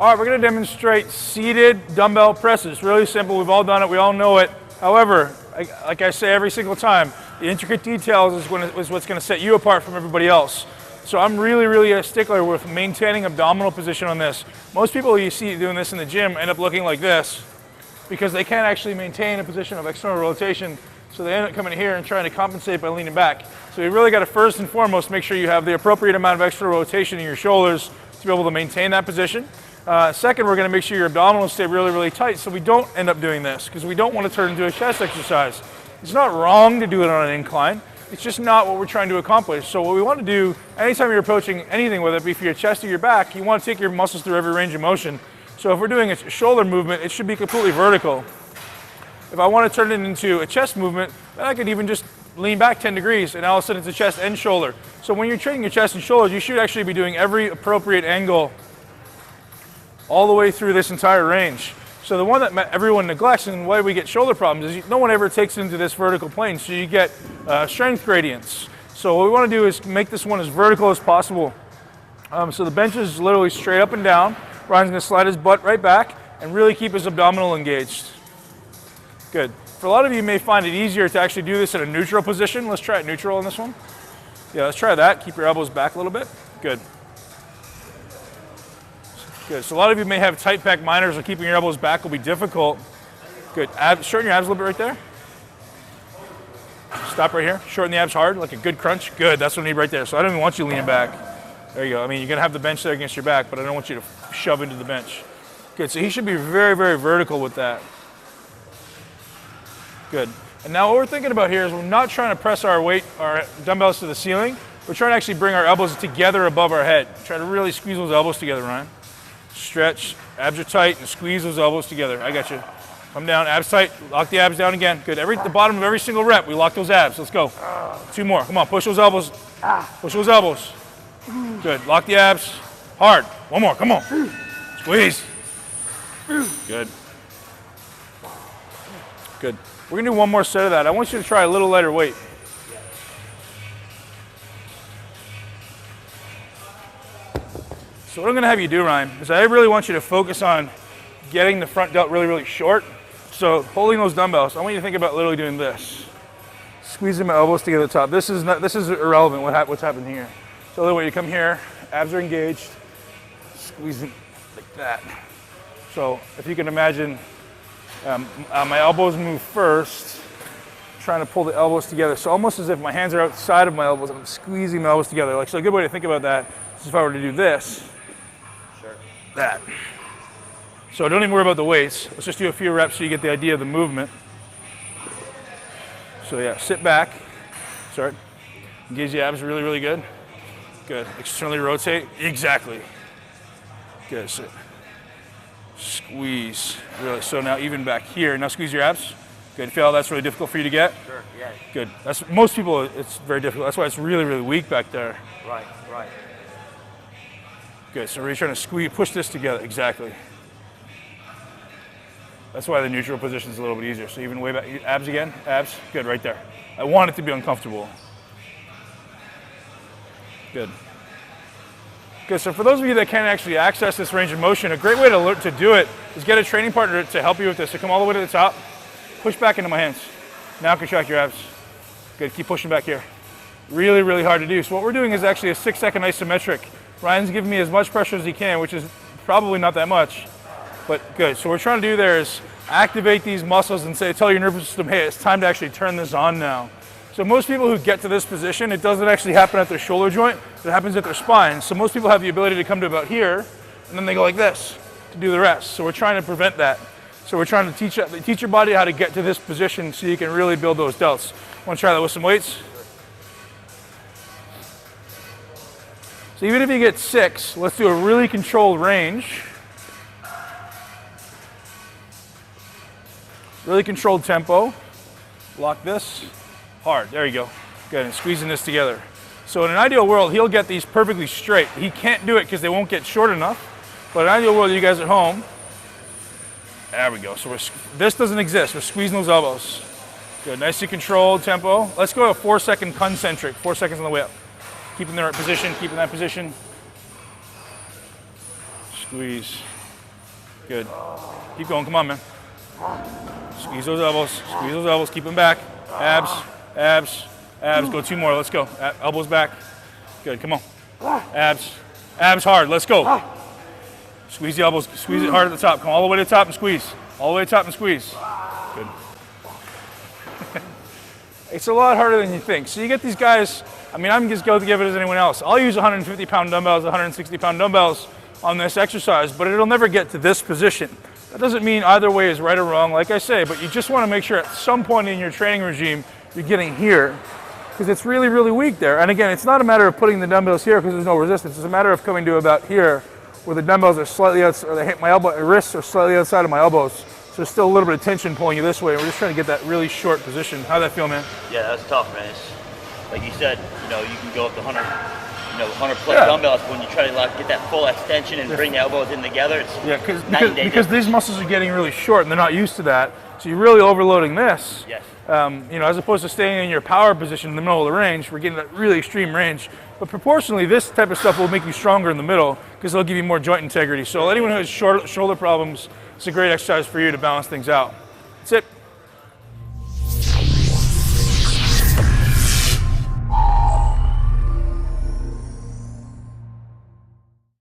All right, we're gonna demonstrate seated dumbbell presses. Really simple, we've all done it, we all know it. However, like I say every single time, the intricate details is what's gonna set you apart from everybody else. So I'm really a stickler with maintaining abdominal position on this. Most people you see doing this in the gym end up looking like this because they can't actually maintain a position of external rotation, so they end up coming here and trying to compensate by leaning back. So you really gotta first and foremost make sure you have the appropriate amount of external rotation in your shoulders to be able to maintain that position. Second, we're gonna make sure your abdominals stay really tight so we don't end up doing this because we don't want to turn into a chest exercise. It's not wrong to do it on an incline. It's just not what we're trying to accomplish. So what we want to do, anytime you're approaching anything, whether it be for your chest or your back, you want to take your muscles through every range of motion. So if we're doing a shoulder movement, it should be completely vertical. If I want to turn it into a chest movement, then I could even just lean back 10 degrees and all of a sudden it's a chest and shoulder. So when you're training your chest and shoulders, you should actually be doing every appropriate angle all the way through this entire range. So the one that everyone neglects and why we get shoulder problems is no one ever takes it into this vertical plane, so you get strength gradients. So what we want to do is make this one as vertical as possible. So the bench is literally straight up and down. Ryan's going to slide his butt right back and really keep his abdominal engaged. Good. For a lot of you, may find it easier to actually do this in a neutral position. Let's try it neutral on this one. Yeah, let's try that. Keep your elbows back a little bit. Good. Good. So a lot of you may have tight pec minors, or keeping your elbows back will be difficult. Good. Shorten your abs a little bit right there. Stop right here. Shorten the abs hard, like a good crunch. Good. That's what we need right there. So I don't even want you leaning back. There you go. I mean, you're going to have the bench there against your back, but I don't want you to shove into the bench. Good. So he should be very vertical with that. Good. And now what we're thinking about here is we're not trying to press our weight, our dumbbells to the ceiling. We're trying to actually bring our elbows together above our head. Try to really squeeze those elbows together, Ryan. Stretch, abs are tight, and squeeze those elbows together. I got you. Come down, abs tight, lock the abs down again. Good, the bottom of every single rep, we lock those abs. Let's go. 2 more, come on, push those elbows. Push those elbows. Good, lock the abs, hard. 1 more, come on. Squeeze. Good. Good. We're gonna do 1 more set of that. I want you to try a little lighter weight. So what I'm going to have you do, Ryan, is I really want you to focus on getting the front delt really short. So holding those dumbbells, I want you to think about literally doing this. Squeezing my elbows together at the top. This is irrelevant what's happened here. So the way you come here, abs are engaged, squeezing like that. So if you can imagine, my elbows move first, trying to pull the elbows together. So almost as if my hands are outside of my elbows, I'm squeezing my elbows together. Like, so a good way to think about that is if I were to do this. That. So don't even worry about the weights. Let's just do a few reps so you get the idea of the movement. So yeah, sit back. Sorry. Engage the abs really good. Good. Externally rotate. Exactly. Good. Sit. Squeeze. Really. So now even back here. Now squeeze your abs. Good. Feel how that's really difficult for you to get? Sure. Yeah. Good. That's most people. It's very difficult. That's why it's really weak back there. Right. Good, so we're trying to squeeze, push this together, exactly. That's why the neutral position is a little bit easier. So even way back, abs again, abs, good, right there. I want it to be uncomfortable. Good. Good, so for those of you that can't actually access this range of motion, a great way to do it is get a training partner to help you with this. So come all the way to the top, push back into my hands. Now contract your abs. Good, keep pushing back here. Really hard to do. So what we're doing is actually a 6-second isometric. Ryan's giving me as much pressure as he can, which is probably not that much, but good. So what we're trying to do there is activate these muscles and tell your nervous system, hey, it's time to actually turn this on now. So most people who get to this position, it doesn't actually happen at their shoulder joint, it happens at their spine. So most people have the ability to come to about here, and then they go like this to do the rest. So we're trying to prevent that. So we're trying to teach your body how to get to this position so you can really build those delts. Want to try that with some weights? So even if you get 6, let's do a really controlled range. Really controlled tempo. Lock this. Hard. There you go. Good. And squeezing this together. So in an ideal world, he'll get these perfectly straight. He can't do it because they won't get short enough. But in an ideal world, you guys at home. There we go. So this doesn't exist. We're squeezing those elbows. Good. Nicely controlled tempo. Let's go to a 4-second concentric. 4 seconds on the way up. Keep in the right position, keep in that position. Squeeze. Good. Keep going, come on, man. Squeeze those elbows, keep them back. Abs, abs, abs, go 2 more, let's go. Elbows back. Good, come on. Abs, abs hard, let's go. Squeeze the elbows, squeeze it hard at the top. Come all the way to the top and squeeze. All the way to the top and squeeze. Good. It's a lot harder than you think. So you get these guys, I mean, I'm just going to give it as anyone else. I'll use 150-pound dumbbells, 160-pound dumbbells on this exercise, but it'll never get to this position. That doesn't mean either way is right or wrong, like I say, but you just want to make sure at some point in your training regime, you're getting here, because it's really, really weak there. And again, it's not a matter of putting the dumbbells here because there's no resistance. It's a matter of coming to about here, where the dumbbells are slightly outside, or they hit my wrists are slightly outside of my elbows. So there's still a little bit of tension pulling you this way. We're just trying to get that really short position. How'd that feel, man? Yeah, that's tough, man. It's, like you said, you can go up to 100 plus dumbbells, but when you try to get that full extension and bring the elbows in together, it's because these muscles are getting really short and they're not used to that. So you're really overloading this. Yes. As opposed to staying in your power position in the middle of the range, we're getting that really extreme range. But proportionally, this type of stuff will make you stronger in the middle because it'll give you more joint integrity. So anyone who has shoulder problems, it's a great exercise for you to balance things out. That's it.